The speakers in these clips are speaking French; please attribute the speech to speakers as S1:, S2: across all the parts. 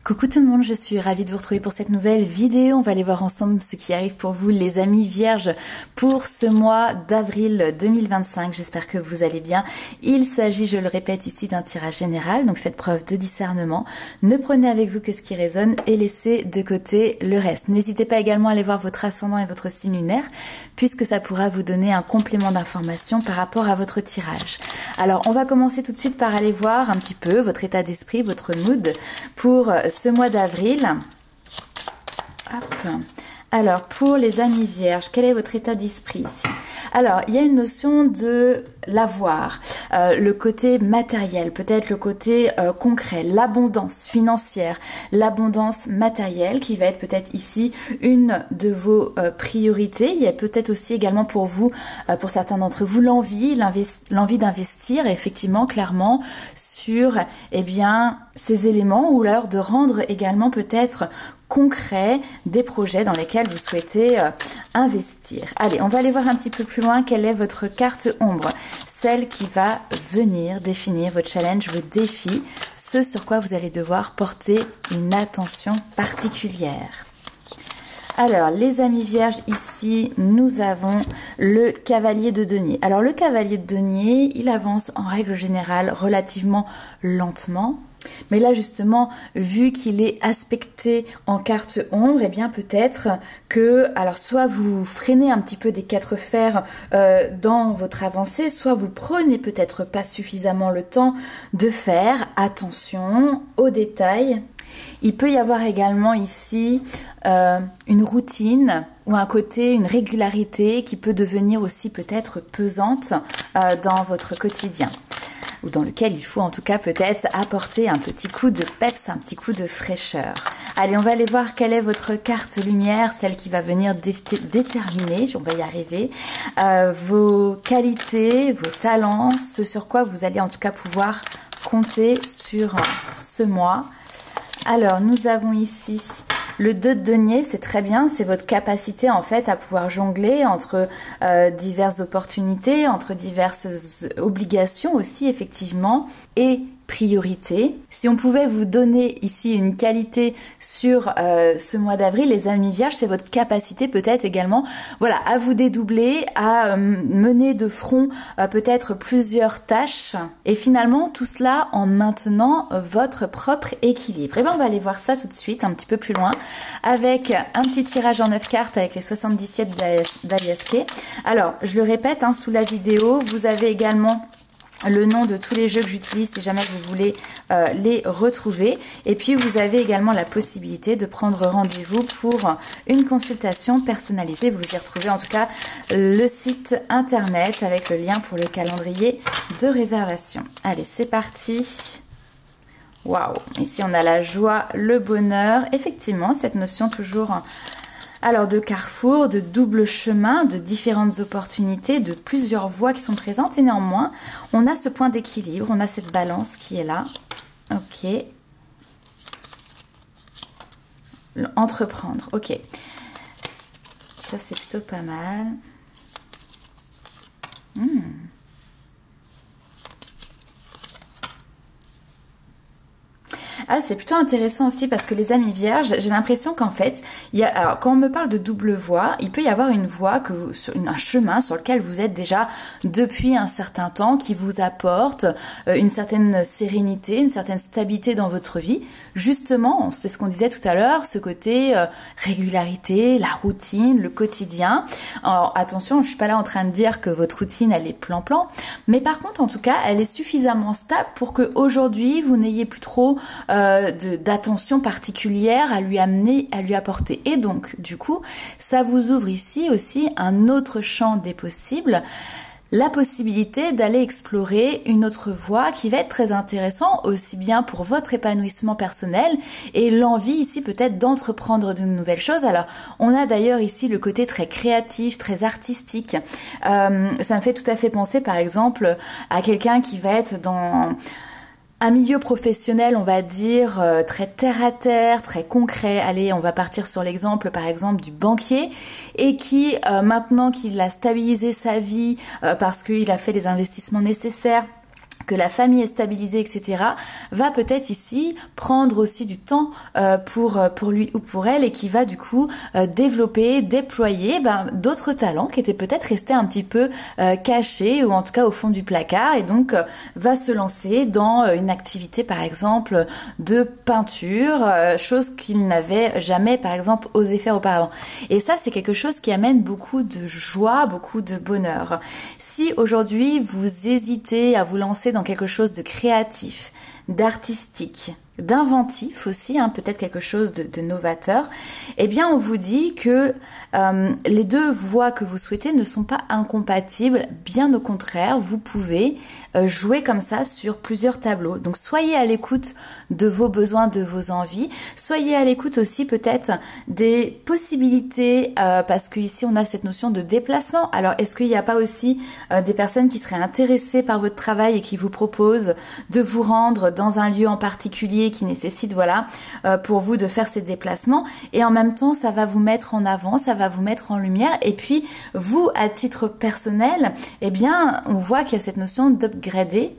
S1: Coucou tout le monde, je suis ravie de vous retrouver pour cette nouvelle vidéo. On va aller voir ensemble ce qui arrive pour vous les amis vierges pour ce mois d'avril 2025. J'espère que vous allez bien. Il s'agit, je le répète ici, d'un tirage général, donc faites preuve de discernement. Ne prenez avec vous que ce qui résonne et laissez de côté le reste. N'hésitez pas également à aller voir votre ascendant et votre signe lunaire puisque ça pourra vous donner un complément d'information par rapport à votre tirage. Alors on va commencer tout de suite par aller voir un petit peu votre état d'esprit, votre mood pour ce mois d'avril. Alors, pour les amis vierges, quel est votre état d'esprit ici? Alors, il y a une notion de l'avoir, le côté matériel, peut-être le côté concret, l'abondance financière, l'abondance matérielle qui va être peut-être ici une de vos priorités. Il y a peut-être aussi également pour vous, pour certains d'entre vous, l'envie d'investir effectivement, clairement, sur ces éléments ou alors de rendre également peut-être concret des projets dans lesquels vous souhaitez investir. Allez, on va aller voir un petit peu plus loin quelle est votre carte ombre, celle qui va venir définir vos challenges, vos défis, ce sur quoi vous allez devoir porter une attention particulière. Alors, les amis vierges, ici, nous avons le cavalier de denier. Alors, le cavalier de denier, il avance en règle générale relativement lentement. Mais là, justement, vu qu'il est aspecté en carte ombre, eh bien, peut-être que, alors, soit vous freinez un petit peu des quatre fers dans votre avancée, soit vous prenez peut-être pas suffisamment le temps de faire attention aux détails. Il peut y avoir également ici une routine ou un côté, une régularité qui peut devenir aussi peut-être pesante dans votre quotidien, ou dans lequel il faut en tout cas peut-être apporter un petit coup de peps, un petit coup de fraîcheur. Allez, on va aller voir quelle est votre carte lumière, celle qui va venir déterminer, on va y arriver, vos qualités, vos talents, ce sur quoi vous allez en tout cas pouvoir compter sur ce mois. Alors, nous avons ici le 2 de denier, c'est très bien, c'est votre capacité en fait à pouvoir jongler entre diverses opportunités, entre diverses obligations aussi effectivement et priorité. Si on pouvait vous donner ici une qualité sur ce mois d'avril, les amis vierges, c'est votre capacité peut-être également, voilà, à vous dédoubler, à mener de front peut-être plusieurs tâches et finalement tout cela en maintenant votre propre équilibre. Et bien on va aller voir ça tout de suite un petit peu plus loin avec un petit tirage en 9 cartes avec les 77 d'Alias Kay. Alors je le répète, hein, sous la vidéo, vous avez également le nom de tous les jeux que j'utilise si jamais vous voulez les retrouver. Et puis vous avez également la possibilité de prendre rendez-vous pour une consultation personnalisée. Vous y retrouvez en tout cas le site internet avec le lien pour le calendrier de réservation. Allez, c'est parti. Waouh! Ici on a la joie, le bonheur. Effectivement, cette notion toujours... Alors de carrefour, de double chemin, de différentes opportunités, de plusieurs voies qui sont présentes et néanmoins, on a ce point d'équilibre, on a cette balance qui est là. Ok. Entreprendre, ok. Ça c'est plutôt pas mal. Ah, c'est plutôt intéressant aussi parce que les amis vierges, j'ai l'impression qu'en fait, alors quand on me parle de double voie, il peut y avoir une voie, un chemin sur lequel vous êtes déjà depuis un certain temps qui vous apporte une certaine sérénité, une certaine stabilité dans votre vie. Justement, c'est ce qu'on disait tout à l'heure, ce côté régularité, la routine, le quotidien. Alors attention, je suis pas là en train de dire que votre routine elle est plan-plan, mais par contre en tout cas, elle est suffisamment stable pour que aujourd'hui vous n'ayez plus trop d'attention particulière à lui amener, à lui apporter. Et donc, du coup, ça vous ouvre ici aussi un autre champ des possibles, la possibilité d'aller explorer une autre voie qui va être très intéressant aussi bien pour votre épanouissement personnel et l'envie ici peut-être d'entreprendre de nouvelles choses. Alors, on a d'ailleurs ici le côté très créatif, très artistique. Ça me fait tout à fait penser par exemple à quelqu'un qui va être dans... un milieu professionnel, on va dire, très terre à terre, très concret. Allez, on va partir sur l'exemple, par exemple, du banquier et qui, maintenant qu'il a stabilisé sa vie parce qu'il a fait les investissements nécessaires, que la famille est stabilisée, etc., va peut-être ici prendre aussi du temps pour lui ou pour elle et qui va du coup développer, déployer d'autres talents qui étaient peut-être restés un petit peu cachés ou en tout cas au fond du placard et donc va se lancer dans une activité par exemple de peinture, chose qu'il n'avait jamais par exemple osé faire auparavant. Et ça c'est quelque chose qui amène beaucoup de joie, beaucoup de bonheur. Si aujourd'hui vous hésitez à vous lancer dans quelque chose de créatif, d'artistique, d'inventif aussi, peut-être quelque chose de novateur, eh bien on vous dit que les deux voies que vous souhaitez ne sont pas incompatibles, bien au contraire, vous pouvez jouer comme ça sur plusieurs tableaux. Donc soyez à l'écoute de vos besoins, de vos envies, soyez à l'écoute aussi peut-être des possibilités, parce qu'ici on a cette notion de déplacement. Alors est-ce qu'il n'y a pas aussi des personnes qui seraient intéressées par votre travail et qui vous proposent de vous rendre dans un lieu en particulier qui nécessite, voilà, pour vous de faire ces déplacements, et en même temps ça va vous mettre en avant, ça va vous mettre en lumière, et puis vous à titre personnel, eh bien on voit qu'il y a cette notion d'upgrader.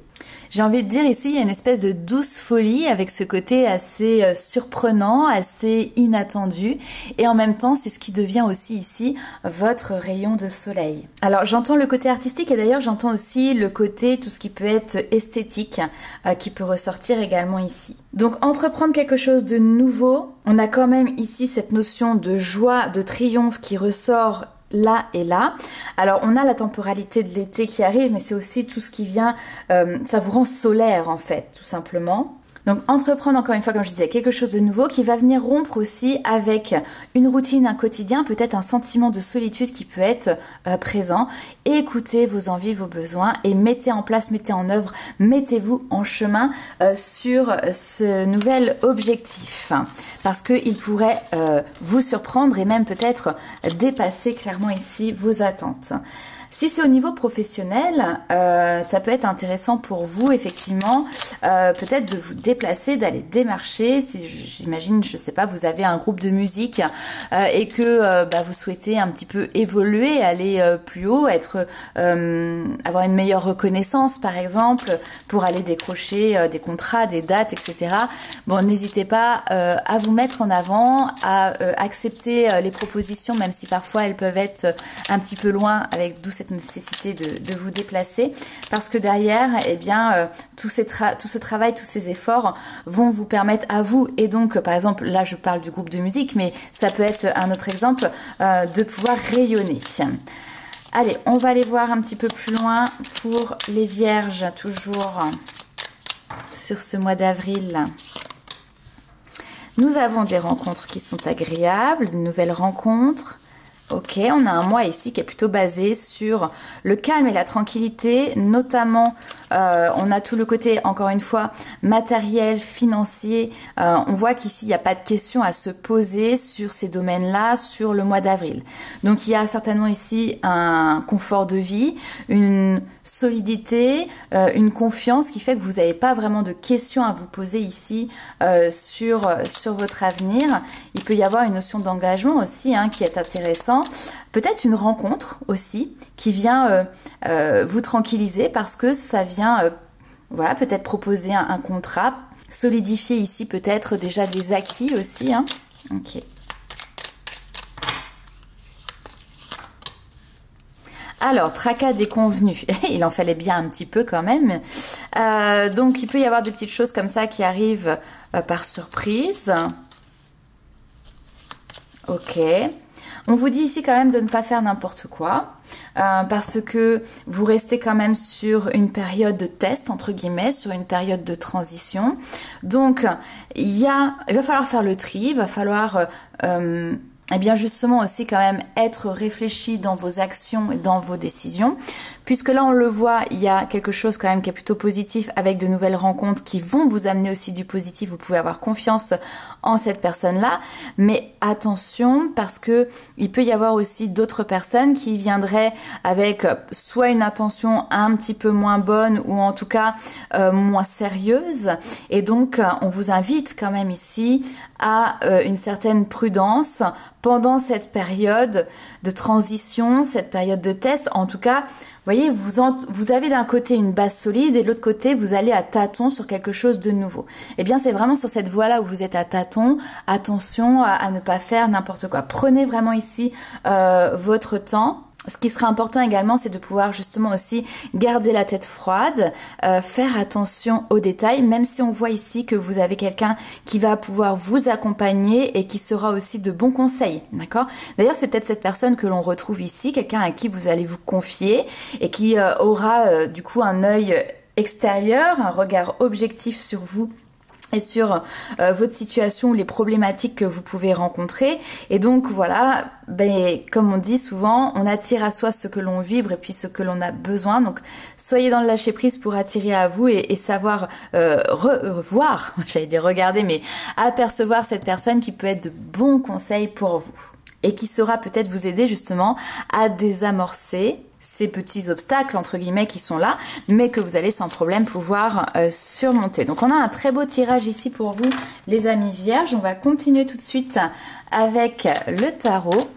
S1: J'ai envie de dire ici, il y a une espèce de douce folie avec ce côté assez surprenant, assez inattendu. Et en même temps, c'est ce qui devient aussi ici votre rayon de soleil. Alors, j'entends le côté artistique et d'ailleurs, j'entends aussi le côté, tout ce qui peut être esthétique, qui peut ressortir également ici. Donc, entreprendre quelque chose de nouveau, on a quand même ici cette notion de joie, de triomphe qui ressort là et là. Alors on a la temporalité de l'été qui arrive, mais c'est aussi tout ce qui vient, ça vous rend solaire en fait, tout simplement. Donc entreprendre encore une fois, comme je disais, quelque chose de nouveau qui va venir rompre aussi avec une routine, un quotidien, peut-être un sentiment de solitude qui peut être présent. Écoutez vos envies, vos besoins et mettez en place, mettez en œuvre, mettez-vous en chemin sur ce nouvel objectif. Parce qu'il pourrait vous surprendre et même peut-être dépasser clairement ici vos attentes. Si c'est au niveau professionnel, ça peut être intéressant pour vous, effectivement, peut-être de vous déplacer, d'aller démarcher. Si j'imagine, je sais pas, vous avez un groupe de musique et que vous souhaitez un petit peu évoluer, aller plus haut, être, avoir une meilleure reconnaissance, par exemple, pour aller décrocher des contrats, des dates, etc. Bon, n'hésitez pas à vous mettre en avant, à accepter les propositions, même si parfois elles peuvent être un petit peu loin, avec d'où cette nécessité de vous déplacer, parce que derrière, eh bien, tout ce travail, tous ces efforts vont vous permettre à vous, et donc par exemple, là je parle du groupe de musique, mais ça peut être un autre exemple, de pouvoir rayonner. Allez, on va aller voir un petit peu plus loin pour les vierges, toujours sur ce mois d'avril. Nous avons des rencontres qui sont agréables, de nouvelles rencontres. Ok, on a un mois ici qui est plutôt basé sur le calme et la tranquillité, notamment on a tout le côté, encore une fois, matériel, financier. On voit qu'ici, il n'y a pas de question à se poser sur ces domaines-là, sur le mois d'avril. Donc, il y a certainement ici un confort de vie, une solidité, une confiance qui fait que vous n'avez pas vraiment de questions à vous poser ici sur votre avenir. Il peut y avoir une notion d'engagement aussi qui est intéressant. Peut-être une rencontre aussi qui vient vous tranquilliser parce que ça vient voilà, peut-être proposer un contrat, solidifier ici peut-être déjà des acquis aussi. Ok. Alors, tracas déconvenus, il en fallait bien un petit peu quand même. Donc, il peut y avoir des petites choses comme ça qui arrivent par surprise. Ok. On vous dit ici quand même de ne pas faire n'importe quoi, parce que vous restez quand même sur une période de test, entre guillemets, sur une période de transition. Donc, il va falloir faire le tri, il va falloir... eh bien justement aussi quand même être réfléchi dans vos actions et dans vos décisions, puisque là on le voit, il y a quelque chose quand même qui est plutôt positif avec de nouvelles rencontres qui vont vous amener aussi du positif. Vous pouvez avoir confiance en cette personne-là, mais attention parce que il peut y avoir aussi d'autres personnes qui viendraient avec soit une intention un petit peu moins bonne ou en tout cas moins sérieuse, et donc on vous invite quand même ici à une certaine prudence pendant cette période de transition, cette période de test. En tout cas, voyez, vous avez d'un côté une base solide et de l'autre côté, vous allez à tâtons sur quelque chose de nouveau. Eh bien, c'est vraiment sur cette voie-là où vous êtes à tâtons. Attention à ne pas faire n'importe quoi. Prenez vraiment ici votre temps. Ce qui sera important également, c'est de pouvoir justement aussi garder la tête froide, faire attention aux détails, même si on voit ici que vous avez quelqu'un qui va pouvoir vous accompagner et qui sera aussi de bons conseils, d'accord? D'ailleurs, c'est peut-être cette personne que l'on retrouve ici, quelqu'un à qui vous allez vous confier et qui aura du coup un œil extérieur, un regard objectif sur vous et sur votre situation, les problématiques que vous pouvez rencontrer. Et donc voilà, comme on dit souvent, on attire à soi ce que l'on vibre et puis ce que l'on a besoin. Donc soyez dans le lâcher prise pour attirer à vous et savoir voir, j'allais dire regarder, mais apercevoir cette personne qui peut être de bons conseils pour vous et qui saura peut-être vous aider justement à désamorcer ces petits obstacles entre guillemets qui sont là, mais que vous allez sans problème pouvoir surmonter. Donc on a un très beau tirage ici pour vous les amis vierges. On va continuer tout de suite avec le tarot.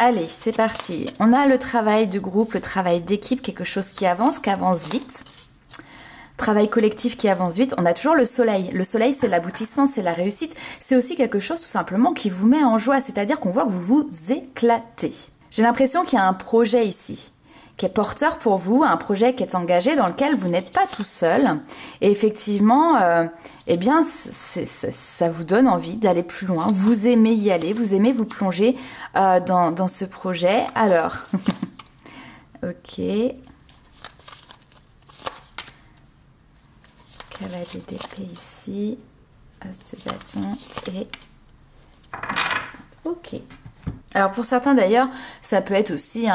S1: Allez, c'est parti. On a le travail de groupe, le travail d'équipe, quelque chose qui avance vite. Travail collectif qui avance vite. On a toujours le soleil. Le soleil, c'est l'aboutissement, c'est la réussite. C'est aussi quelque chose tout simplement qui vous met en joie, c'est-à-dire qu'on voit que vous vous éclatez. J'ai l'impression qu'il y a un projet ici qui est porteur pour vous, un projet qui est engagé dans lequel vous n'êtes pas tout seul. Et effectivement, eh bien, ça vous donne envie d'aller plus loin. Vous aimez y aller, vous aimez vous plonger dans ce projet. Alors, ok. Cavalier d'épée ici, as de bâton et... Ok. Alors pour certains d'ailleurs, ça peut être aussi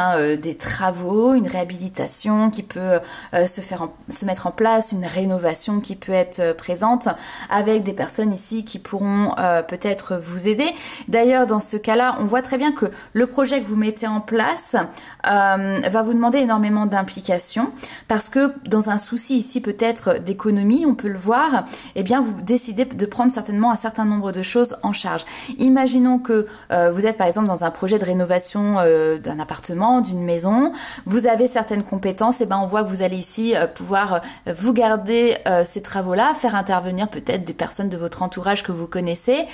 S1: des travaux, une réhabilitation qui peut se mettre en place, une rénovation qui peut être présente avec des personnes ici qui pourront peut-être vous aider. D'ailleurs dans ce cas-là, on voit très bien que le projet que vous mettez en place va vous demander énormément d'implication parce que dans un souci ici peut-être d'économie, on peut le voir, eh bien vous décidez de prendre certainement un certain nombre de choses en charge. Imaginons que vous êtes par exemple dans un projet de rénovation d'un appartement, d'une maison, vous avez certaines compétences, et ben on voit que vous allez ici pouvoir vous garder ces travaux-là, faire intervenir peut-être des personnes de votre entourage que vous connaissez,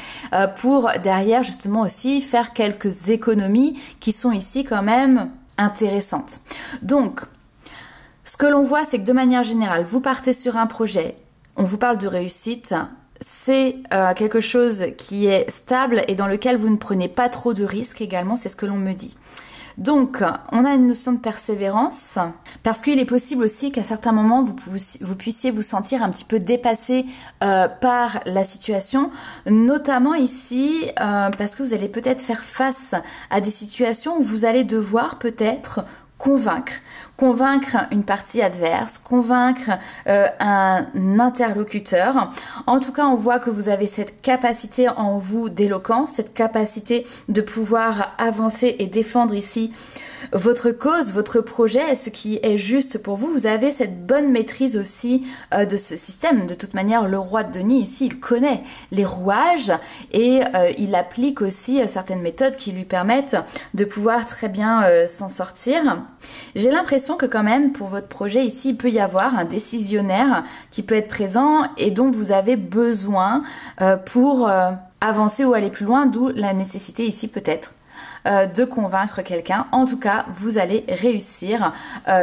S1: pour derrière justement aussi faire quelques économies qui sont ici quand même intéressantes. Donc, ce que l'on voit, c'est que de manière générale, vous partez sur un projet, on vous parle de réussite, c'est quelque chose qui est stable et dans lequel vous ne prenez pas trop de risques également, c'est ce que l'on me dit. Donc, on a une notion de persévérance, parce qu'il est possible aussi qu'à certains moments, vous puissiez vous sentir un petit peu dépassé par la situation, notamment ici, parce que vous allez peut-être faire face à des situations où vous allez devoir peut-être convaincre une partie adverse, convaincre un interlocuteur. En tout cas, on voit que vous avez cette capacité en vous d'éloquence, cette capacité de pouvoir avancer et défendre ici votre cause, votre projet, ce qui est juste pour vous. Vous avez cette bonne maîtrise aussi de ce système. De toute manière, le roi de Denis ici, il connaît les rouages et il applique aussi certaines méthodes qui lui permettent de pouvoir très bien s'en sortir. J'ai l'impression que quand même, pour votre projet ici, il peut y avoir un décisionnaire qui peut être présent et dont vous avez besoin pour avancer ou aller plus loin, d'où la nécessité ici peut-être de convaincre quelqu'un. En tout cas, vous allez réussir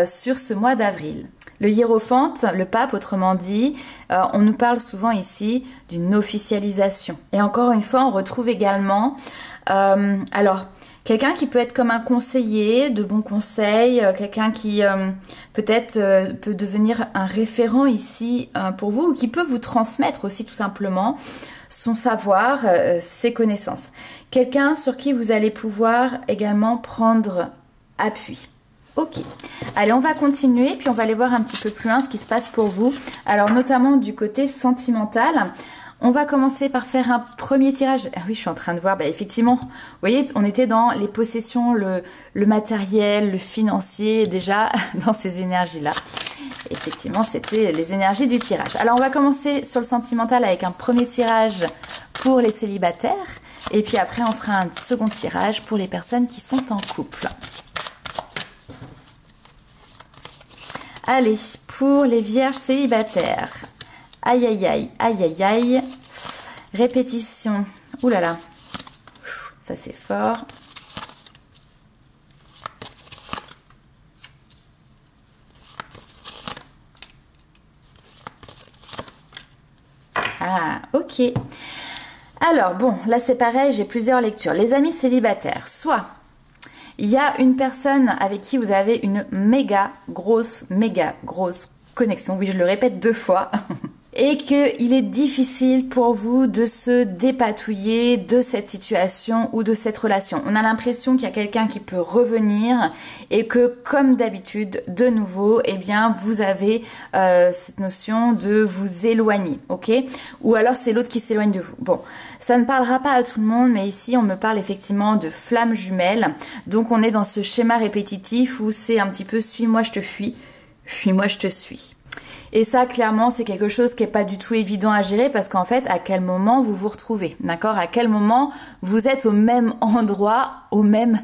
S1: sur ce mois d'avril. Le hiérophante, le pape, autrement dit, on nous parle souvent ici d'une officialisation. Et encore une fois, on retrouve également, quelqu'un qui peut être comme un conseiller, de bons conseils, quelqu'un qui peut-être peut devenir un référent ici pour vous, ou qui peut vous transmettre aussi tout simplement son savoir, ses connaissances. Quelqu'un sur qui vous allez pouvoir également prendre appui. Ok, allez, on va continuer, puis on va aller voir un petit peu plus loin ce qui se passe pour vous. Alors, notamment du côté sentimental, On va commencer par faire un premier tirage. Ah oui, je suis en train de voir, bah, effectivement, vous voyez, on était dans les possessions, le matériel, le financier, déjà dans ces énergies-là. Effectivement, c'était les énergies du tirage. Alors, on va commencer sur le sentimental avec un premier tirage pour les célibataires. Et puis après, on fera un second tirage pour les personnes qui sont en couple. Allez, pour les vierges célibataires. Aïe, aïe, aïe, aïe, aïe, aïe. Répétition. Ouh là là. Ça, c'est fort. Ah, ok. Alors, bon, là, c'est pareil, j'ai plusieurs lectures. Les amis célibataires, soit il y a une personne avec qui vous avez une méga grosse connexion. Oui, je le répète 2 fois. Et qu'il est difficile pour vous de se dépatouiller de cette situation ou de cette relation. On a l'impression qu'il y a quelqu'un qui peut revenir et que, comme d'habitude, de nouveau, eh bien, vous avez cette notion de vous éloigner, ok? Ou alors c'est l'autre qui s'éloigne de vous. Bon, ça ne parlera pas à tout le monde, mais ici, on me parle effectivement de flammes jumelles. Donc, on est dans ce schéma répétitif où c'est un petit peu « suis-moi, je te fuis, fuis-moi, je te suis ». Et ça, clairement, c'est quelque chose qui n'est pas du tout évident à gérer parce qu'en fait, à quel moment vous vous retrouvez, d'accord? À quel moment vous êtes au même endroit, au même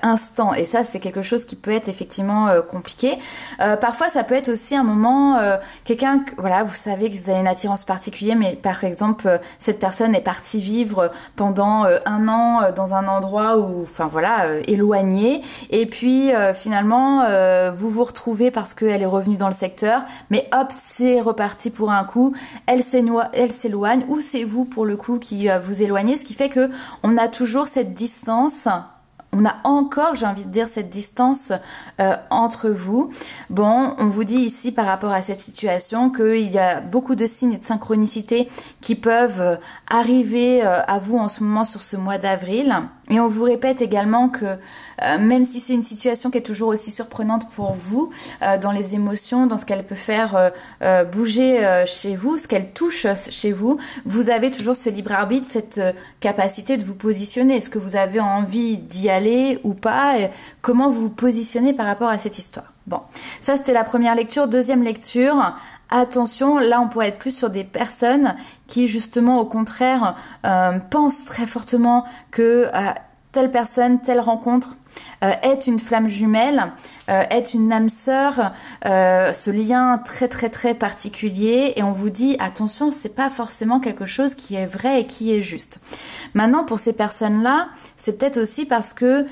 S1: instant. Et ça, c'est quelque chose qui peut être effectivement compliqué. Parfois, ça peut être aussi un moment, quelqu'un, voilà, vous savez que vous avez une attirance particulière, mais par exemple, cette personne est partie vivre pendant 1 an dans un endroit où, enfin voilà, éloigné. Et puis, finalement, vous vous retrouvez parce qu'elle est revenue dans le secteur, mais hop, c'est reparti pour un coup, elle s'éloigne, ou c'est vous pour le coup qui vous éloignez, ce qui fait que on a toujours cette distance. On a encore, j'ai envie de dire, cette distance entre vous. Bon, on vous dit ici par rapport à cette situation qu'il y a beaucoup de signes et de synchronicité qui peuvent arriver à vous en ce moment sur ce mois d'avril. Et on vous répète également que même si c'est une situation qui est toujours aussi surprenante pour vous, dans les émotions, dans ce qu'elle peut faire bouger chez vous, ce qu'elle touche chez vous, vous avez toujours ce libre arbitre, cette capacité de vous positionner. Est-ce que vous avez envie d'y aller ou pas? Et comment vous vous positionnez par rapport à cette histoire? Bon, ça c'était la première lecture. Deuxième lecture, attention, là on pourrait être plus sur des personnes qui justement au contraire pensent très fortement que telle personne, telle rencontre est une flamme jumelle, est une âme sœur, ce lien très particulier, et on vous dit attention, c'est pas forcément quelque chose qui est vrai et qui est juste. Maintenant, pour ces personnes-là, c'est peut-être aussi parce que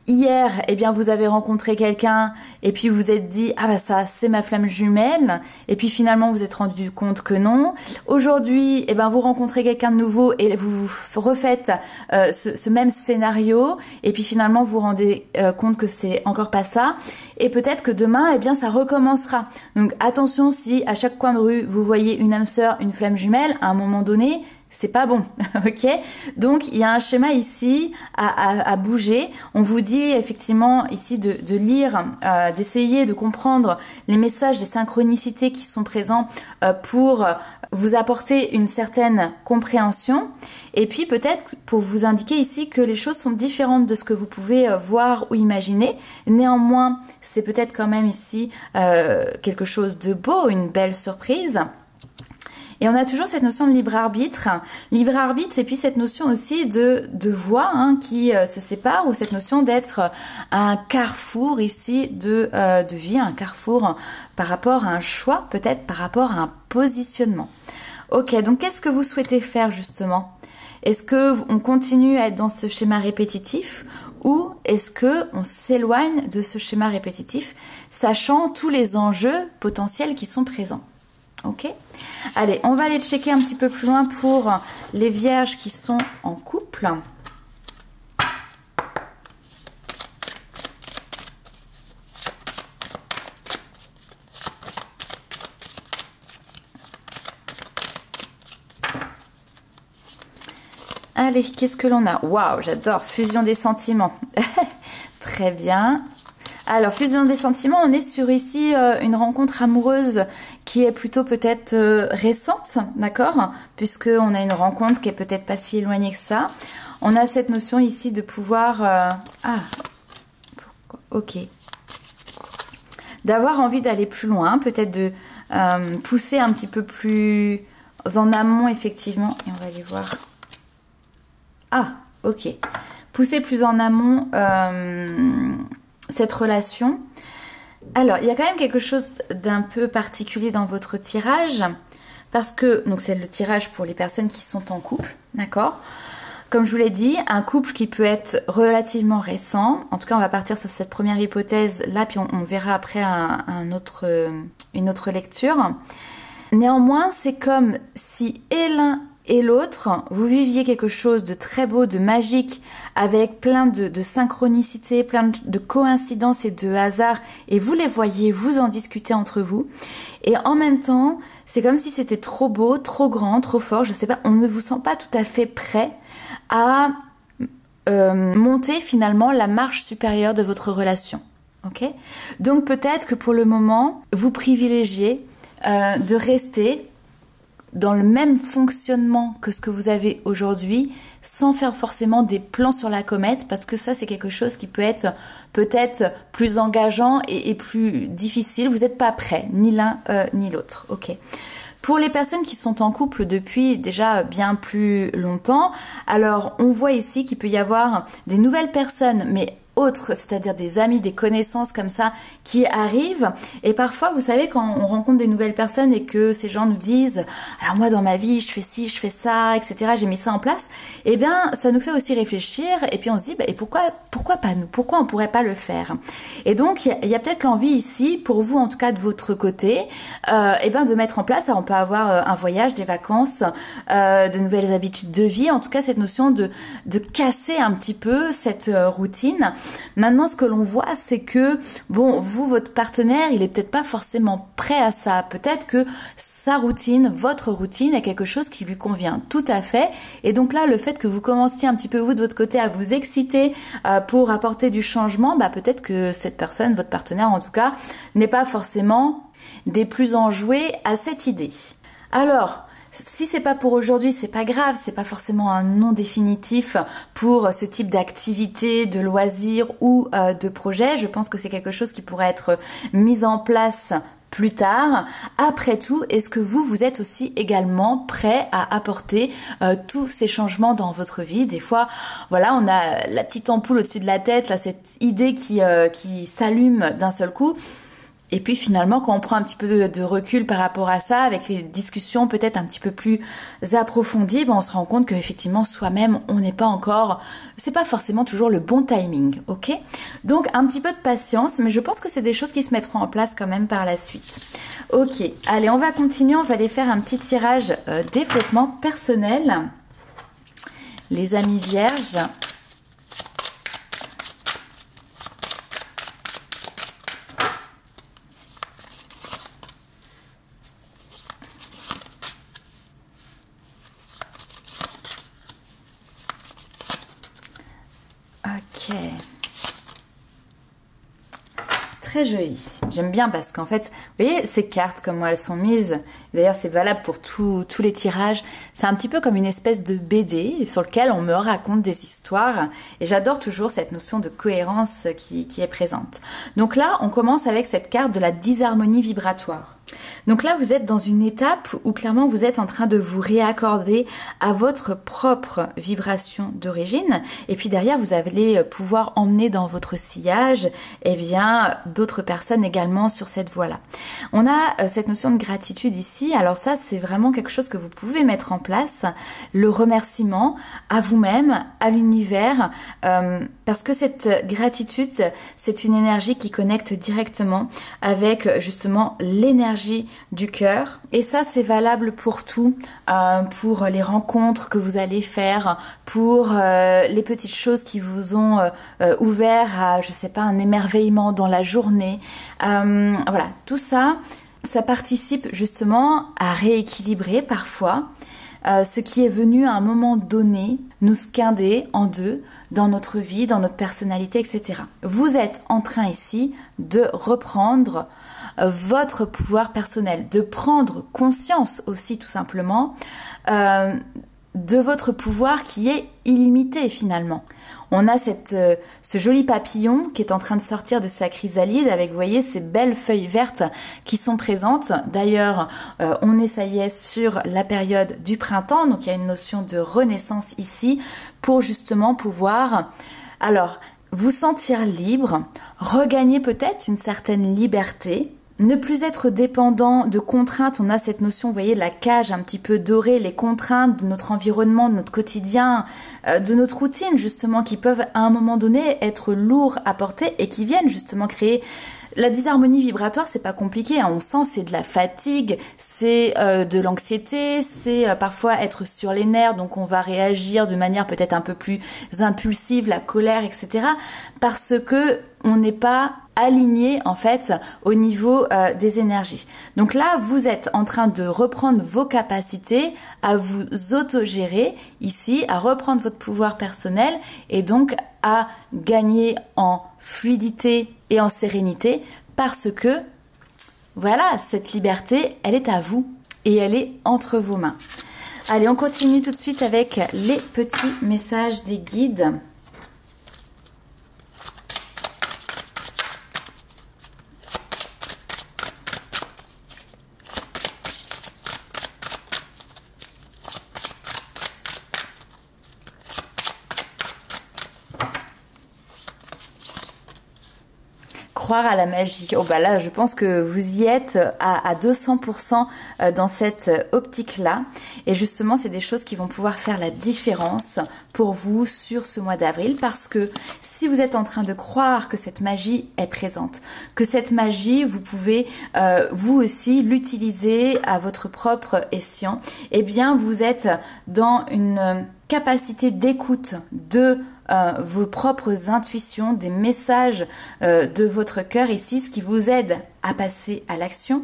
S1: hier, eh bien, vous avez rencontré quelqu'un et puis vous vous êtes dit « Ah bah ça, c'est ma flamme jumelle » et puis finalement, vous vous êtes rendu compte que non. Aujourd'hui, eh ben, vous rencontrez quelqu'un de nouveau et vous refaites ce même scénario et puis finalement, vous vous rendez compte que c'est encore pas ça. Et peut-être que demain, eh bien, ça recommencera. Donc, attention si à chaque coin de rue, vous voyez une âme sœur, une flamme jumelle, à un moment donné, c'est pas bon, ok? Donc, il y a un schéma ici à bouger. On vous dit effectivement ici de lire, d'essayer de comprendre les messages, les synchronicités qui sont présents pour vous apporter une certaine compréhension. Et puis peut-être pour vous indiquer ici que les choses sont différentes de ce que vous pouvez voir ou imaginer. Néanmoins, c'est peut-être quand même ici quelque chose de beau, une belle surprise. Et on a toujours cette notion de libre arbitre. Libre arbitre, et puis cette notion aussi de voie qui se sépare, ou cette notion d'être un carrefour ici de vie, un carrefour par rapport à un choix, peut-être par rapport à un positionnement. Ok, donc qu'est-ce que vous souhaitez faire justement? Est-ce qu'on continue à être dans ce schéma répétitif, ou est-ce qu'on s'éloigne de ce schéma répétitif, sachant tous les enjeux potentiels qui sont présents? Ok, allez, on va aller checker un petit peu plus loin pour les vierges qui sont en couple. Allez, qu'est-ce que l'on a? Waouh, j'adore, fusion des sentiments. Très bien. Alors, fusion des sentiments, on est sur ici une rencontre amoureuse qui est plutôt peut-être récente, d'accord? Puisqu'on a une rencontre qui est peut-être pas si éloignée que ça. On a cette notion ici de pouvoir... ok. D'avoir envie d'aller plus loin, peut-être de pousser un petit peu plus en amont, effectivement. Et on va aller voir. Ah, ok. Pousser plus en amont cette relation. Alors, il y a quand même quelque chose d'un peu particulier dans votre tirage. Parce que, donc c'est le tirage pour les personnes qui sont en couple, d'accord? Comme je vous l'ai dit, un couple qui peut être relativement récent. En tout cas, on va partir sur cette première hypothèse là, puis on verra après une autre lecture. Néanmoins, c'est comme si et l'un et l'autre, vous viviez quelque chose de très beau, de magique, avec plein de synchronicité, plein de coïncidences et de hasards, et vous les voyez, vous en discutez entre vous. Et en même temps, c'est comme si c'était trop beau, trop grand, trop fort, je sais pas, on ne vous sent pas tout à fait prêt à monter finalement la marche supérieure de votre relation. Ok? Donc peut-être que pour le moment, vous privilégiez de rester dans le même fonctionnement que ce que vous avez aujourd'hui, sans faire forcément des plans sur la comète, parce que ça c'est quelque chose qui peut être peut-être plus engageant et plus difficile. Vous n'êtes pas prêts, ni l'un ni l'autre. Ok. Pour les personnes qui sont en couple depuis déjà bien plus longtemps, alors on voit ici qu'il peut y avoir des nouvelles personnes, mais autres, c'est-à-dire des amis, des connaissances comme ça qui arrivent. Et parfois, vous savez, quand on rencontre des nouvelles personnes et que ces gens nous disent « Alors moi, dans ma vie, je fais ci, je fais ça, etc. J'ai mis ça en place. » Eh bien, ça nous fait aussi réfléchir et puis on se dit « Et pourquoi pas nous? Pourquoi on pourrait pas le faire ?» Et donc, il y a peut-être l'envie ici, pour vous en tout cas de votre côté, eh ben, de mettre en place, alors on peut avoir un voyage, des vacances, de nouvelles habitudes de vie, en tout cas cette notion de casser un petit peu cette routine. Maintenant, ce que l'on voit, c'est que, bon, vous, votre partenaire, il est peut-être pas forcément prêt à ça. Peut-être que sa routine, votre routine est quelque chose qui lui convient tout à fait. Et donc là, le fait que vous commenciez un petit peu, vous, de votre côté, à vous exciter pour apporter du changement, bah, peut-être que cette personne, votre partenaire en tout cas, n'est pas forcément des plus enjoués à cette idée. Alors, si c'est pas pour aujourd'hui, c'est pas grave, c'est pas forcément un nom définitif pour ce type d'activité, de loisirs ou de projet. Je pense que c'est quelque chose qui pourrait être mis en place plus tard. Après tout, est-ce que vous êtes aussi également prêt à apporter tous ces changements dans votre vie? Des fois, voilà, on a la petite ampoule au-dessus de la tête, là, cette idée qui s'allume d'un seul coup. Et puis finalement, quand on prend un petit peu de recul par rapport à ça, avec les discussions peut-être un petit peu plus approfondies, ben on se rend compte qu'effectivement, soi-même, on n'est pas encore... C'est pas forcément toujours le bon timing, ok? Donc, un petit peu de patience, mais je pense que c'est des choses qui se mettront en place quand même par la suite. Ok, allez, on va continuer, on va aller faire un petit tirage développement personnel. Les amis vierges... Ok. Très joli. J'aime bien parce qu'en fait, vous voyez ces cartes comment elles sont mises. D'ailleurs, c'est valable pour tous les tirages. C'est un petit peu comme une espèce de BD sur lequel on me raconte des histoires. Et j'adore toujours cette notion de cohérence qui est présente. Donc là, on commence avec cette carte de la disharmonie vibratoire. Donc là, vous êtes dans une étape où clairement vous êtes en train de vous réaccorder à votre propre vibration d'origine. Et puis derrière, vous allez pouvoir emmener dans votre sillage eh bien, d'autres personnes également sur cette voie-là. On a cette notion de gratitude ici. Alors ça, c'est vraiment quelque chose que vous pouvez mettre en place. Le remerciement à vous-même, à l'univers. Parce que cette gratitude, c'est une énergie qui connecte directement avec justement l'énergie du cœur. Et ça, c'est valable pour tout, pour les rencontres que vous allez faire, pour les petites choses qui vous ont ouvert à, je sais pas, un émerveillement dans la journée. Voilà, tout ça, Ça participe justement à rééquilibrer parfois ce qui est venu à un moment donné nous scinder en deux dans notre vie, dans notre personnalité, etc. Vous êtes en train ici de reprendre votre pouvoir personnel, de prendre conscience aussi tout simplement de votre pouvoir qui est illimité finalement. On a ce joli papillon qui est en train de sortir de sa chrysalide avec, vous voyez, ces belles feuilles vertes qui sont présentes. D'ailleurs, on est, ça y est, sur la période du printemps, donc il y a une notion de renaissance ici pour justement pouvoir, alors, vous sentir libre, regagner peut-être une certaine liberté, ne plus être dépendant de contraintes. On a cette notion, vous voyez, de la cage un petit peu dorée, les contraintes de notre environnement, de notre quotidien, de notre routine justement, qui peuvent à un moment donné être lourds à porter et qui viennent justement créer la disharmonie vibratoire. C'est pas compliqué, hein. On sent, c'est de la fatigue, c'est de l'anxiété, c'est parfois être sur les nerfs, donc on va réagir de manière peut-être un peu plus impulsive, la colère, etc. Parce que on n'est pas aligné en fait au niveau des énergies. Donc là, vous êtes en train de reprendre vos capacités à vous autogérer ici, à reprendre votre pouvoir personnel et donc à gagner en fluidité et en sérénité parce que voilà, cette liberté, elle est à vous et elle est entre vos mains. Allez, on continue tout de suite avec les petits messages des guides. Croire à la magie. Oh bah là, je pense que vous y êtes à 200% dans cette optique-là. Et justement, c'est des choses qui vont pouvoir faire la différence pour vous sur ce mois d'avril. Parce que si vous êtes en train de croire que cette magie est présente, que cette magie, vous pouvez vous aussi l'utiliser à votre propre escient, eh bien, vous êtes dans une capacité d'écoute de vos propres intuitions, des messages de votre cœur ici, ce qui vous aide à passer à l'action.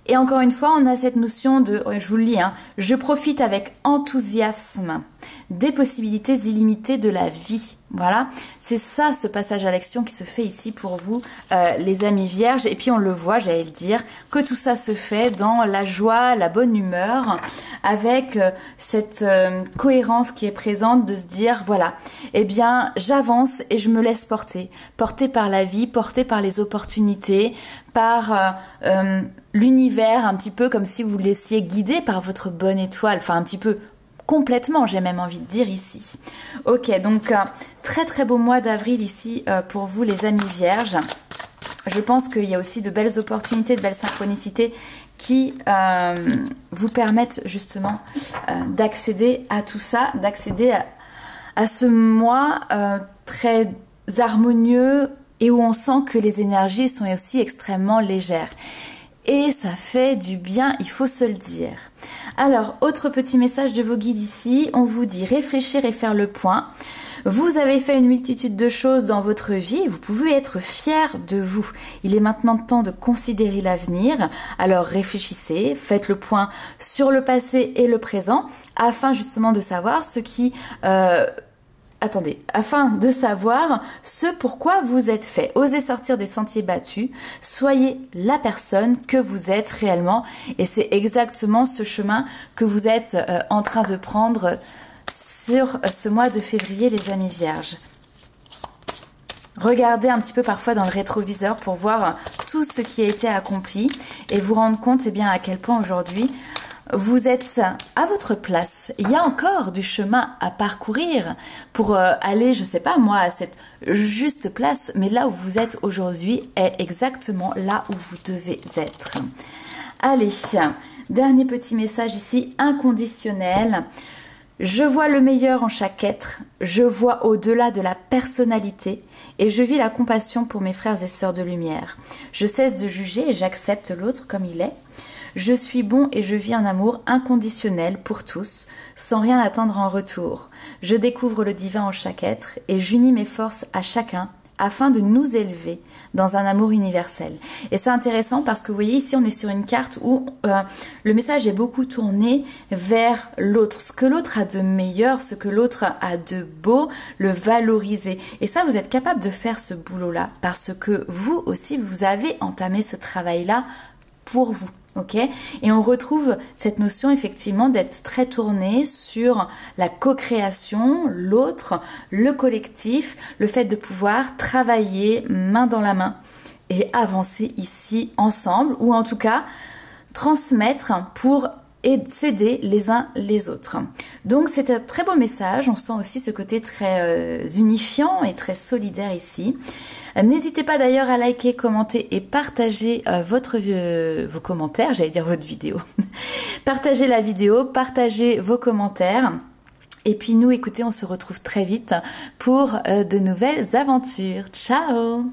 S1: Et encore une fois, on a cette notion de, je vous le lis, hein, je profite avec enthousiasme des possibilités illimitées de la vie. Voilà, c'est ça ce passage à l'action qui se fait ici pour vous, les amis vierges. Et puis on le voit, j'allais le dire, que tout ça se fait dans la joie, la bonne humeur, avec cette cohérence qui est présente de se dire, voilà, eh bien j'avance et je me laisse porter. Porter par la vie, porter par les opportunités, par l'univers, un petit peu comme si vous vous laissiez guider par votre bonne étoile, enfin un petit peu complètement, j'ai même envie de dire ici. Ok, donc très très beau mois d'avril ici pour vous les amis vierges. Je pense qu'il y a aussi de belles opportunités, de belles synchronicités qui vous permettent justement d'accéder à tout ça, d'accéder à ce mois très harmonieux et où on sent que les énergies sont aussi extrêmement légères. Et ça fait du bien, il faut se le dire. Alors, autre petit message de vos guides ici, on vous dit réfléchir et faire le point. Vous avez fait une multitude de choses dans votre vie et vous pouvez être fiers de vous. Il est maintenant temps de considérer l'avenir. Alors réfléchissez, faites le point sur le passé et le présent afin justement de savoir ce qui... afin de savoir ce pourquoi vous êtes fait. Osez sortir des sentiers battus, soyez la personne que vous êtes réellement et c'est exactement ce chemin que vous êtes en train de prendre sur ce mois de février les amis vierges. Regardez un petit peu parfois dans le rétroviseur pour voir tout ce qui a été accompli et vous rendre compte eh bien, à quel point aujourd'hui vous êtes à votre place. Il y a encore du chemin à parcourir pour aller, je sais pas moi, à cette juste place. Mais là où vous êtes aujourd'hui est exactement là où vous devez être. Allez, dernier petit message ici, inconditionnel. Je vois le meilleur en chaque être. Je vois au-delà de la personnalité et je vis la compassion pour mes frères et sœurs de lumière. Je cesse de juger et j'accepte l'autre comme il est. Je suis bon et je vis un amour inconditionnel pour tous, sans rien attendre en retour. Je découvre le divin en chaque être et j'unis mes forces à chacun afin de nous élever dans un amour universel. Et c'est intéressant parce que vous voyez ici on est sur une carte où le message est beaucoup tourné vers l'autre, ce que l'autre a de meilleur, ce que l'autre a de beau, le valoriser. Et ça vous êtes capable de faire ce boulot-là parce que vous aussi vous avez entamé ce travail-là pour vous. Ok, et on retrouve cette notion effectivement d'être très tourné sur la co-création, l'autre, le collectif, le fait de pouvoir travailler main dans la main et avancer ici ensemble, ou en tout cas transmettre pour s'aider les uns les autres. Donc c'est un très beau message, on sent aussi ce côté très unifiant et très solidaire ici. N'hésitez pas d'ailleurs à liker, commenter et partager vos commentaires, j'allais dire votre vidéo. Partagez la vidéo, partagez vos commentaires. Et puis nous, écoutez, on se retrouve très vite pour de nouvelles aventures. Ciao!